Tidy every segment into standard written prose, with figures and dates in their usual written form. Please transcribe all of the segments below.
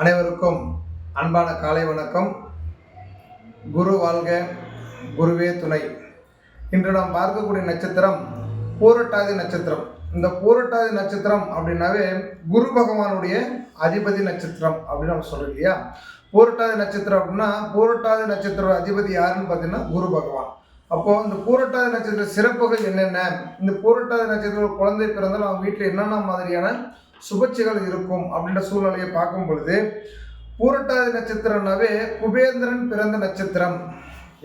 அனைவருக்கும் அன்பான காலை வணக்கம். குரு வாழ்க, குருவே துணை. இன்று நாம் பார்க்கக்கூடிய நட்சத்திரம் பூரட்டாதி நட்சத்திரம். இந்த பூரட்டாதி நட்சத்திரம் அப்படின்னாவே குரு பகவானுடைய அதிபதி நட்சத்திரம் அப்படின்னு நம்ம சொல்றோம் இல்லையா. பூரட்டாதி நட்சத்திரம் அப்படின்னா பூரட்டாதி நட்சத்திர அதிபதி யாருன்னு பார்த்தீங்கன்னா குரு பகவான். அப்போ இந்த பூரட்டாதி நட்சத்திர சிறப்புகள் என்னென்ன, இந்த பூரட்டாதி நட்சத்திர குழந்தை பிறந்தால் அவங்க வீட்டில் என்னென்ன மாதிரியான சுபட்சிகள் இருக்கும் அப்படின்ற சூழ்நிலையை பார்க்கும் பொழுது, பூரட்டாதி நட்சத்திரம்னாவே குபேந்திரன் பிறந்த நட்சத்திரம்.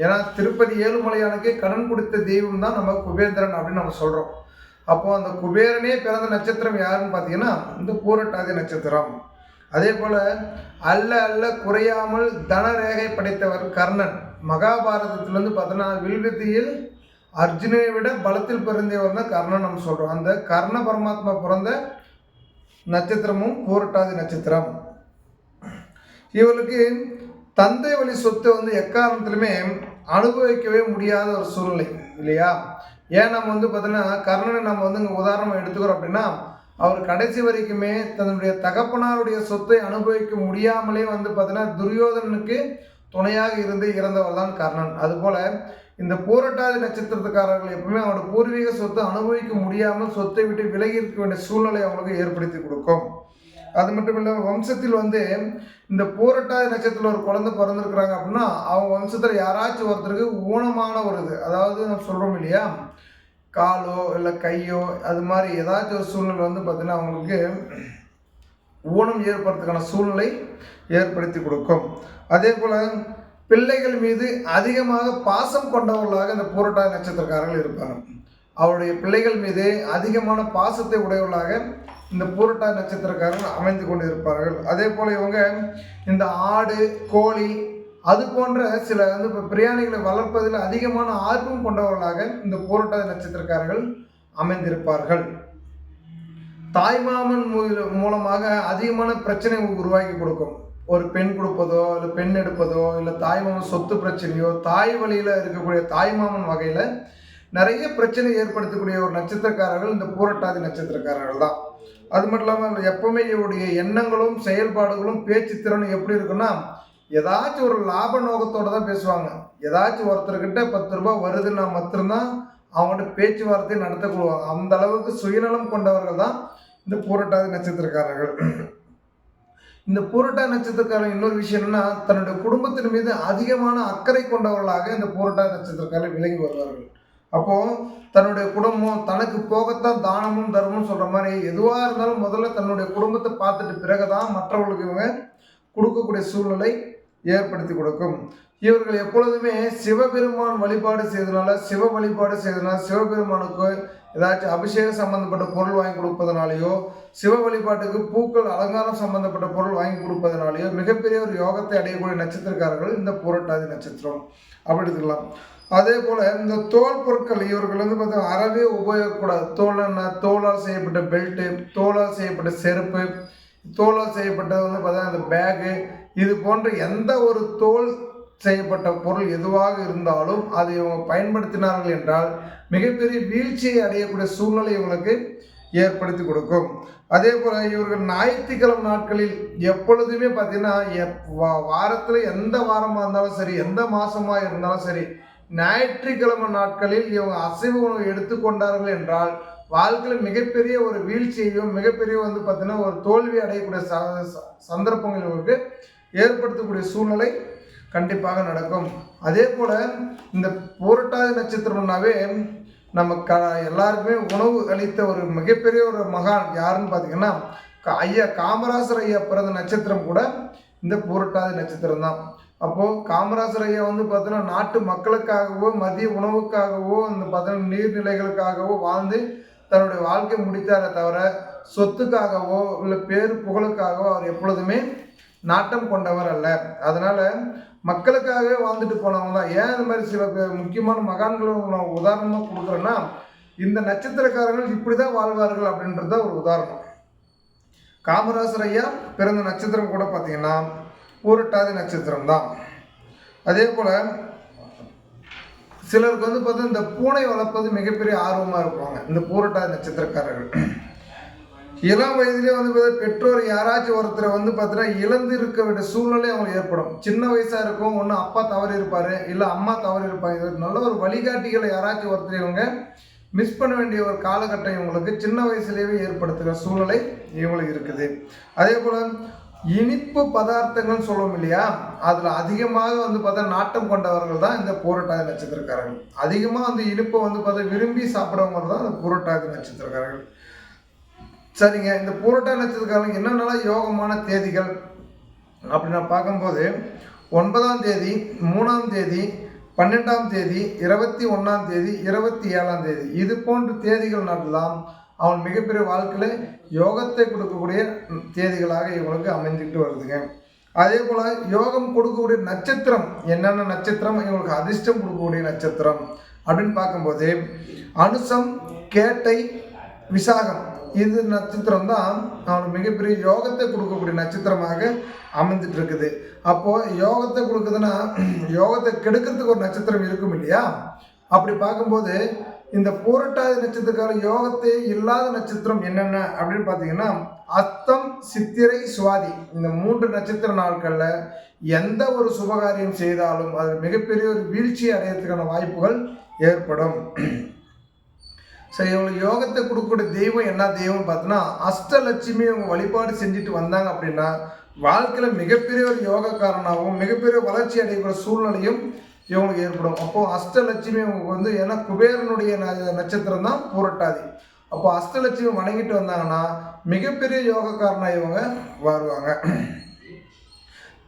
ஏன்னா திருப்பதி ஏழுமலையானுக்கே கடன் கொடுத்த தெய்வம் தான் நம்ம குபேந்திரன் அப்படின்னு நம்ம சொல்கிறோம். அப்போ அந்த குபேரனே பிறந்த நட்சத்திரம் யாருன்னு பார்த்தீங்கன்னா இந்த பூரட்டாதி நட்சத்திரம். அதே போல் அல்ல அல்ல குறையாமல் தனரேகை படைத்தவர் கர்ணன். மகாபாரதத்திலேருந்து பார்த்தோன்னா வில்வித்தையில் அர்ஜுனை விட பலத்தில் பிறந்தவர் தான் கர்ணன் நம்ம சொல்கிறோம். அந்த கர்ண பரமாத்மா பிறந்த நட்சத்திரமும் பூரட்டாதி நட்சத்திரம். இவளுக்கு தந்தை வழி சொத்தை எக்காரணத்திலுமே அனுபவிக்கவே முடியாத ஒரு சூழ்நிலை இல்லையா. ஏன் நம்ம பார்த்தோன்னா கர்ணனை நம்ம இங்கே உதாரணம் எடுத்துக்கிறோம் அப்படின்னா, அவர் கடைசி வரைக்குமே தன்னுடைய தகப்பனாருடைய சொத்தை அனுபவிக்க முடியாமலே பார்த்தோன்னா துரியோதனனுக்கு துணையாக இருந்து இறந்தவர் தான் கர்ணன். அதுபோல் இந்த பூரட்டாதி நட்சத்திரத்துக்காரர்கள் எப்பவுமே அவங்களோட பூர்வீக சொத்தை அனுபவிக்க முடியாமல் சொத்தை விட்டு விலகி இருக்க வேண்டிய சூழ்நிலை அவங்களுக்கு ஏற்படுத்தி கொடுக்கும். அது மட்டும் இல்லாமல் வம்சத்தில் இந்த பூரட்டாதி நட்சத்திரத்தில் ஒரு குழந்தை பிறந்திருக்கிறாங்க அப்படின்னா அவங்க வம்சத்தில் யாராச்சும் ஒருத்தருக்கு ஊனமான ஒரு இது, அதாவது நம்ம சொல்கிறோம் இல்லையா, காலோ இல்லை கையோ அது மாதிரி ஏதாச்சும் ஒரு சூழ்நிலை பார்த்தீங்கன்னா அவங்களுக்கு ஊனம் ஏற்படுறதுக்கான சூழ்நிலை ஏற்படுத்தி கொடுக்கும். அதே போல் பிள்ளைகள் மீது அதிகமாக பாசம் கொண்டவர்களாக இந்த பூரட்டாதி நட்சத்திரக்காரர்கள் இருப்பாங்க. அவருடைய பிள்ளைகள் மீது அதிகமான பாசத்தை உடையவர்களாக இந்த பூரட்டாதி நட்சத்திரக்காரர்கள் அமைந்து கொண்டு இருப்பார்கள். அதே போல் இவங்க இந்த ஆடு, கோழி அது போன்ற சில பிரியாணிகளை வளர்ப்பதில் அதிகமான ஆர்வம் கொண்டவர்களாக இந்த பூரட்டாதி நட்சத்திரக்காரர்கள் அமைந்திருப்பார்கள். தாய்மாமன் மூலமாக அதிகமான பிரச்சனை உருவாக்கி கொடுக்கும். ஒரு பெண் கொடுப்பதோ இல்லை பெண் எடுப்பதோ இல்லை தாய்மாமன் சொத்து பிரச்சனையோ தாய் வழியில் இருக்கக்கூடிய தாய்மாமன் வகையில் நிறைய பிரச்சனை ஏற்படுத்தக்கூடிய ஒரு நட்சத்திரக்காரர்கள் இந்த பூரட்டாதி நட்சத்திரக்காரர்கள் தான். அது மட்டும் இல்லாமல் எப்பவுமே இவருடைய எண்ணங்களும் செயல்பாடுகளும் பேச்சு திறனும் எப்படி இருக்குன்னா, ஏதாச்சும் ஒரு லாப நோக்கத்தோடு தான் பேசுவாங்க. ஏதாச்சும் ஒருத்தர்கிட்ட 10 ரூபாய் வருதுன்னா மட்டும்தான் அவங்கள்ட்ட பேச்சுவார்த்தை நடத்தக்கூடுவாங்க. அந்த அளவுக்கு சுயநலம் கொண்டவர்கள் தான் இந்த பூரட்டாதி நட்சத்திரக்காரர்கள். இந்த பூரட்டாதி நட்சத்திரக்காரர்கள் இன்னொரு விஷயம் என்னன்னா, தன்னுடைய குடும்பத்தின் மீது அதிகமான அக்கறை கொண்டவர்களாக இந்த பூரட்டாதி நட்சத்திரக்காரர்கள் விலகி வருவார்கள். அப்போ தன்னுடைய குடும்பம் தனக்கு போகத்தான் தானமும் தர்மமும் சொல்ற மாதிரி எதுவாக இருந்தாலும் முதல்ல தன்னுடைய குடும்பத்தை பார்த்துட்டு பிறகுதான் மற்றவர்களுக்கு இவங்க கொடுக்கக்கூடிய சூழ்நிலை ஏற்படுத்தி கொடுக்கும். இவர்கள் எப்பொழுதுமே சிவபெருமான் வழிபாடு செய்தனால சிவபெருமானுக்கு ஏதாச்சும் அபிஷேகம் சம்பந்தப்பட்ட பொருள் வாங்கி கொடுப்பதனாலேயோ சிவ வழிபாட்டுக்கு பூக்கள் அலங்காரம் சம்பந்தப்பட்ட பொருள் வாங்கி கொடுப்பதனாலேயோ மிகப்பெரிய ஒரு யோகத்தை அடையக்கூடிய நட்சத்திரக்காரர்கள் இந்த பூரட்டாதி நட்சத்திரம் அப்படி இருக்கலாம். அதே போல் இந்த தோல் பொருட்கள் இவர்கள் பார்த்தா அறவே உபயோகக்கூடாது. தோலால் செய்யப்பட்ட பெல்ட்டு, தோலால் செய்யப்பட்ட செருப்பு, தோலால் செய்யப்பட்டது பார்த்தா அந்த பேகு, இது போன்ற எந்த ஒரு தோல் செய்யப்பட்ட பொருள் எதுவாக இருந்தாலும் அதை இவங்க பயன்படுத்தினார்கள் என்றால் மிகப்பெரிய வீழ்ச்சியை அடையக்கூடிய சூழ்நிலை இவங்களுக்கு ஏற்படுத்தி கொடுக்கும். அதே போல் இவர்கள் ஞாயிற்றுக்கிழமை நாட்களில் எப்பொழுதுமே பார்த்தீங்கன்னா வாரத்தில் எந்த வாரமாக இருந்தாலும் சரி, எந்த மாதமாக இருந்தாலும் சரி, ஞாயிற்றுக்கிழமை நாட்களில் இவங்க அசைவ உணவு எடுத்துக்கொண்டார்கள் என்றால் வாழ்க்கையில் மிகப்பெரிய ஒரு வீழ்ச்சியையும் மிகப்பெரிய பார்த்தீங்கன்னா ஒரு தோல்வி அடையக்கூடிய சந்தர்ப்பங்கள் இவருக்கு ஏற்படுத்தக்கூடிய சூழ்நிலை கண்டிப்பாக நடக்கும். அதே போல் இந்த பூரட்டாதி நட்சத்திரம்னாவே நம்ம எல்லாருக்குமே உணவு அளித்த ஒரு மிகப்பெரிய ஒரு மகான் யாருன்னு பார்த்தீங்கன்னா ஐயா காமராசர் ஐயா பிறந்த நட்சத்திரம் கூட இந்த பூரட்டாதி நட்சத்திரம் தான். அப்போது காமராசர் ஐயா பார்த்தீங்கன்னா நாட்டு மக்களுக்காகவோ மதிய உணவுக்காகவோ பார்த்தீங்கன்னா நீர்நிலைகளுக்காகவோ வாழ்ந்து தன்னுடைய வாழ்க்கை முடித்தாரே தவிர சொத்துக்காகவோ இல்லை பேரு புகழுக்காகவோ அவர் எப்பொழுதுமே நாட்டம் கொண்டவர் அல்ல. அதனால் மக்களுக்காகவே வாழ்ந்துட்டு போனவங்க தான். ஏன் இந்த மாதிரி சில முக்கியமான மகான்களை நான் உதாரணமாக கொடுக்குறேன்னா, இந்த நட்சத்திரக்காரர்கள் இப்படி தான் வாழ்வார்கள் அப்படின்றது தான் ஒரு உதாரணம். காமராசர் ஐயா பிறந்த நட்சத்திரம் கூட பார்த்தீங்கன்னா பூரட்டாதி நட்சத்திரம் தான். அதே போல் சிலருக்கு பார்த்தா இந்த பூனை வளர்ப்பது மிகப்பெரிய ஆர்வமாக இருப்பாங்க இந்த பூரட்டாதி நட்சத்திரக்காரர்கள். இளம் வயதிலே வந்து பெற்றோர் யாராச்சும் ஒருத்தரை வந்து பார்த்தீங்கன்னா இழந்து இருக்க வேண்டிய சூழ்நிலை அவங்களுக்கு ஏற்படும். சின்ன வயசாக இருக்கும், ஒன்று அப்பா தவறி இருப்பார், இல்லை அம்மா தவறி இருப்பாங்க. நல்ல ஒரு வழிகாட்டிகளை யாராச்சும் ஒருத்தர் இவங்க மிஸ் பண்ண வேண்டிய ஒரு காலகட்டம் இவங்களுக்கு சின்ன வயசுலேயே ஏற்படுத்துகிற சூழ்நிலை இவங்களுக்கு இருக்குது. அதே போல் இனிப்பு பதார்த்தங்கள் சொல்லுவோம் இல்லையா, அதில் அதிகமாக வந்து பார்த்தா நாட்டம் கொண்டவர்கள் தான் இந்த பூரட்டாதி நட்சத்திரக்காரர்கள். அதிகமாக வந்து இனிப்பை வந்து பார்த்தா விரும்பி சாப்பிட்றவங்க தான் இந்த பூரட்டாதி நட்சத்திரக்காரர்கள். சரிங்க, இந்த பூரட்டாதி நட்சத்திரக்காரங்க என்னென்னலாம் யோகமான தேதிகள் அப்படின்னு பார்க்கும்போது 9ஆம் தேதி, 3ஆம் தேதி, 12ஆம் தேதி, 21ஆம் தேதி, 27ஆம் தேதி இது போன்ற தேதிகள் நாட்டெல்லாம் அவன் மிகப்பெரிய வாழ்க்கையில் யோகத்தை கொடுக்கக்கூடிய தேதிகளாக இவங்களுக்கு அமைஞ்சிட்டு வருதுங்க. அதே போல் யோகம் கொடுக்கக்கூடிய நட்சத்திரம் என்னென்ன நட்சத்திரம் இவங்களுக்கு அதிர்ஷ்டம் கொடுக்கக்கூடிய நட்சத்திரம் அப்படின்னு பார்க்கும்போது அனுசம், கேட்டை, விசாகம் இது நட்சத்திரம் தான் அவனுக்கு மிகப்பெரிய யோகத்தை கொடுக்கக்கூடிய நட்சத்திரமாக அமைஞ்சிட்டு இருக்குது. அப்போது யோகத்தை கொடுக்குதுன்னா யோகத்தை கெடுக்கிறதுக்கு ஒரு நட்சத்திரம் இருக்கும் இல்லையா, அப்படி பார்க்கும்போது இந்த பூரட்டாதி நட்சத்திரக்கார யோகத்தை இல்லாத நட்சத்திரம் என்னென்ன அப்படின்னு பார்த்தீங்கன்னா அஸ்தம், சித்திரை, சுவாதி இந்த 3 நட்சத்திர நாட்களில் எந்த ஒரு சுபகாரியம் செய்தாலும் அது மிகப்பெரிய ஒரு வீழ்ச்சி அடையிறதுக்கான வாய்ப்புகள் ஏற்படும். சரி, இவங்களுக்கு யோகத்தை கொடுக்கக்கூடிய தெய்வம் என்ன தெய்வம் பார்த்தோன்னா அஷ்டலட்சுமி இவங்க வழிபாடு செஞ்சுட்டு வந்தாங்க அப்படின்னா வாழ்க்கையில் மிகப்பெரிய ஒரு யோகக்காரனாகவும் மிகப்பெரிய வளர்ச்சி அடையக்கூடிய சூழ்நிலையும் இவங்களுக்கு ஏற்படும். அப்போது அஷ்டலட்சுமி இவங்களுக்கு வந்து ஏன்னா குபேரனுடைய நட்சத்திரம் தான் பூரட்டாதி. அப்போ அஷ்டலட்சுமி வணங்கிட்டு வந்தாங்கன்னா மிகப்பெரிய யோகக்காரனாக இவங்க வருவாங்க.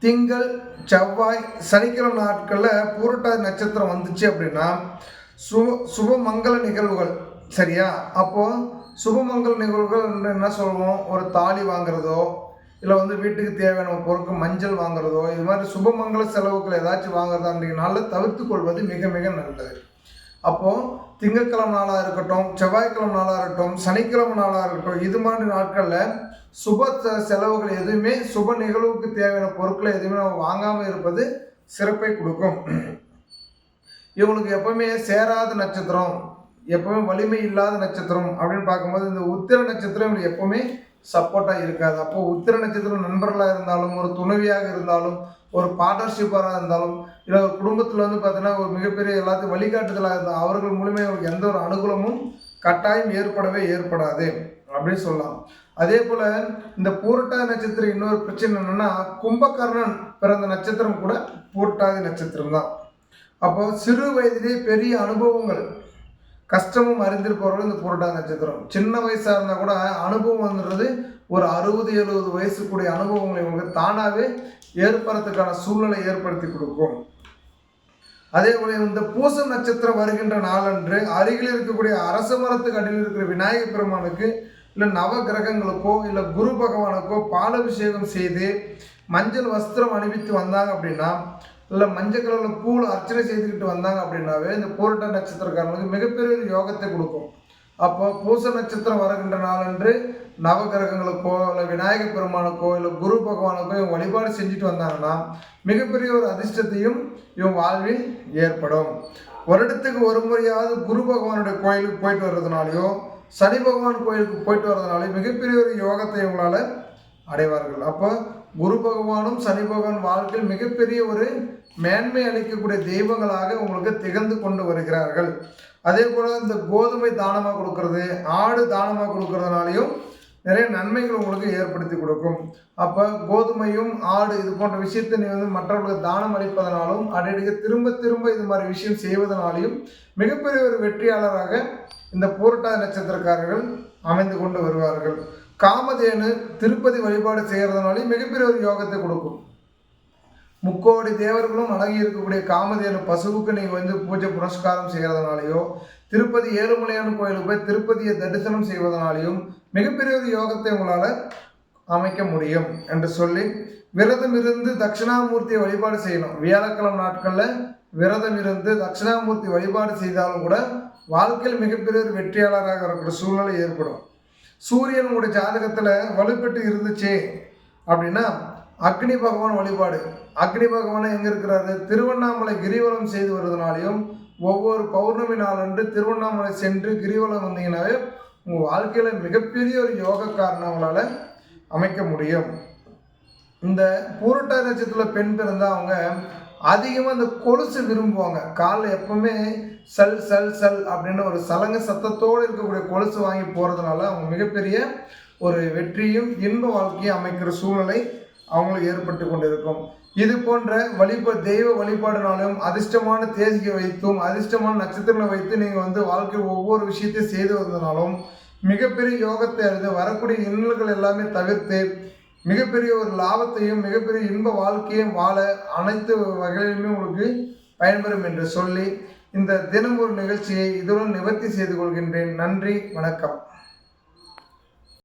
திங்கள், செவ்வாய், சனிக்கிழமை நாட்களில் பூரட்டாதி நட்சத்திரம் வந்துச்சு அப்படின்னா சுபமங்கல நிகழ்வுகள். சரியா, அப்போது சுபமங்கல நிகழ்வுகள் என்ன சொல்லுவோம், ஒரு தாலி வாங்குறதோ இல்லை வந்து வீட்டுக்கு தேவையான பொருட்கள் மஞ்சள் வாங்குறதோ இது மாதிரி சுபமங்கல செலவுகள் ஏதாச்சும் வாங்குறதா அப்படிங்கிறனால தவிர்த்து கொள்வது மிக மிக நல்லது. அப்போது திங்கட்கிழமை நாளாக இருக்கட்டும், செவ்வாய்க்கிழமை நாளாக இருக்கட்டும், சனிக்கிழமை நாளாக இருக்கட்டும் இது மாதிரி நாட்களில் சுப செலவுகள் எதுவுமே சுப நிகழ்வுக்கு தேவையான பொருட்களை எதுவுமே நம்ம வாங்காமல் இருப்பது சிறப்பை கொடுக்கும். இவங்களுக்கு எப்பவுமே சேராத நட்சத்திரம், எப்பவுமே வலிமை இல்லாத நட்சத்திரம் அப்படின்னு பார்க்கும்போது இந்த உத்திர நட்சத்திரம் இவங்களுக்கு எப்பவுமே சப்போர்ட்டாக இருக்காது. அப்போது உத்திர நட்சத்திரம் நண்பர்களாக இருந்தாலும், ஒரு துணைவியாக இருந்தாலும், ஒரு பார்ட்னர்ஷிப்பாக இருந்தாலும், இல்லை ஒரு குடும்பத்தில் வந்து பார்த்தீங்கன்னா ஒரு மிகப்பெரிய எல்லாத்தையும் வழிகாட்டுதலாக இருந்தால் அவர்கள் மூலியமாக அவங்களுக்கு எந்த ஒரு அனுகூலமும் கட்டாயம் ஏற்படாது அப்படின்னு சொல்லலாம். அதே போல் இந்த பூரட்டாதி நட்சத்திரம் இன்னொரு பிரச்சனை என்னென்னா கும்பகர்ணன் பிறந்த நட்சத்திரம் கூட பூரட்டாதி நட்சத்திரம் தான். அப்போது சிறு வயதிலே பெரிய அனுபவங்கள் கஷ்டமும் அறிந்திருப்பவர்கள் இந்த பூரட்டாதி நட்சத்திரம். சின்ன வயசாக இருந்தால் கூட அனுபவம் வந்துடுறது ஒரு 60-70 வயசுக்குரிய அனுபவங்களை இவங்களுக்கு தானாகவே ஏற்படுறதுக்கான சூழ்நிலை ஏற்படுத்தி கொடுக்கும். அதே போல இந்த பூச நட்சத்திரம் வருகின்ற நாளன்று அருகில் இருக்கக்கூடிய அரச மரத்துக்கு அடியில் இருக்கிற விநாயகர் பெருமானுக்கு இல்லை நவ கிரகங்களுக்கோ இல்லை குரு பகவானுக்கோ பாலாபிஷேகம் செய்து மஞ்சள் வஸ்திரம் அணிவித்து வந்தாங்க அப்படின்னா, இல்லை மஞ்சள் கலரில் பூவில் அர்ச்சனை செய்துக்கிட்டு வந்தாங்க அப்படின்னாவே இந்த பூரட்டாதி நட்சத்திரக்காரங்களுக்கு மிகப்பெரிய ஒரு யோகத்தை கொடுக்கும். அப்போ பூச நட்சத்திரம் வருகின்ற நாளன்று நவகிரகங்களுக்கோ இல்லை விநாயகர் பெருமானுக்கோ இல்லை குரு பகவானுக்கோ இவங்க வழிபாடு செஞ்சுட்டு வந்தாங்கன்னா மிகப்பெரிய ஒரு அதிர்ஷ்டத்தையும் இவங்க வாழ்வில் ஏற்படும். வருடத்துக்கு ஒரு முறையாவது குரு பகவானுடைய கோயிலுக்கு போயிட்டு வர்றதுனாலையோ சனி பகவான் கோயிலுக்கு போயிட்டு வர்றதுனாலையோ மிகப்பெரிய ஒரு யோகத்தை இவங்களால் அடைவார்கள். அப்போ குரு பகவானும் சனி பகவான் வாழ்க்கையில் மிகப்பெரிய ஒரு மேன்மை அளிக்கக்கூடிய தெய்வங்களாக உங்களுக்கு திகழ்ந்து கொண்டு வருகிறார்கள். அதே போல் இந்த கோதுமை தானமாக கொடுக்கறது, ஆடு தானமாக கொடுக்கறதுனாலையும் நிறைய நன்மைகள் உங்களுக்கு ஏற்படுத்தி கொடுக்கும். அப்போ கோதுமையும் ஆடு இது போன்ற விஷயத்தை நீ வந்து மற்றவர்களுக்கு தானம் அளிப்பதனாலும் அடிக்கடி திரும்ப திரும்ப இது மாதிரி விஷயம் செய்வதனாலையும் மிகப்பெரிய ஒரு வெற்றியாளராக இந்த பூரட்டாதி நட்சத்திரக்காரர்கள் அமைந்து கொண்டு வருவார்கள். காமதேனு திருப்பதி வழிபாடு செய்கிறதுனாலையும் மிகப்பெரிய ஒரு யோகத்தை கொடுக்கும். 3 கோடி தேவர்களும் அடங்கி இருக்கக்கூடிய காமதேனு பசுவுக்கு நீங்கள் வந்து பூஜை புனஸ்காரம் செய்கிறதுனாலையோ திருப்பதி ஏழுமலையான கோயிலுக்கு போய் திருப்பதியை தரிசனம் செய்வதனாலையும் மிகப்பெரிய ஒரு யோகத்தை உங்களால் அமைக்க முடியும் என்று சொல்லி விரதம் இருந்து தட்சிணாமூர்த்தியை வழிபாடு செய்யணும். வியாழக்கிழமை நாட்களில் விரதம் இருந்து தட்சிணாமூர்த்தி வழிபாடு செய்தாலும் கூட வாழ்க்கையில் மிகப்பெரிய ஒரு வெற்றியாளராக வரக்கூடிய சூழ்நிலை ஏற்படும். சூரியன் உங்களுடைய ஜாதகத்தில் வலுப்பெற்று இருந்துச்சு அப்படின்னா அக்னி பகவான் வழிபாடு. அக்னி பகவான் எங்கே இருக்கிறாரு? திருவண்ணாமலை கிரிவலம் செய்து வருவதனாலையும் ஒவ்வொரு பௌர்ணமி நாளன்று திருவண்ணாமலை சென்று கிரிவலம் வந்தீங்கன்னாவே உங்கள் வாழ்க்கையில் மிகப்பெரிய ஒரு யோகக்காரனை அவங்களால அமைக்க முடியும். இந்த பூரட்டாதி நட்சத்திரத்தில் பெண் பிறந்தால் அவங்க அதிகமாக இந்த கொலுசு விரும்புவாங்க. காலில் எப்பவுமே சல் சல் சல் அப்படின்னு ஒரு சலங்க சத்தத்தோடு இருக்கக்கூடிய கொலுசு வாங்கி போகிறதுனால அவங்க மிகப்பெரிய ஒரு வெற்றியும் இன்ப வாழ்க்கையும் அமைக்கிற சூழ்நிலை அவங்களுக்கு ஏற்பட்டு கொண்டிருக்கும். இது போன்ற தெய்வ வழிபாடுனாலும் அதிர்ஷ்டமான தேதியை வைத்தும் அதிர்ஷ்டமான நட்சத்திரங்களை வைத்து நீங்கள் வாழ்க்கையில் ஒவ்வொரு விஷயத்தையும் செய்து வந்தனாலும் மிகப்பெரிய யோகத்தை அறிந்து வரக்கூடிய இன்னல்கள் எல்லாமே தவிர்த்து மிகப்பெரிய ஒரு லாபத்தையும் மிகப்பெரிய இன்ப வாழ்க்கையும் வாழ அனைத்து வகையிலுமே உங்களுக்கு பயன்பெறும் என்று சொல்லி இந்த தினம் ஒரு நிகழ்ச்சியை இதுடன் நிவர்த்தி செய்து கொள்கின்றேன். நன்றி, வணக்கம்.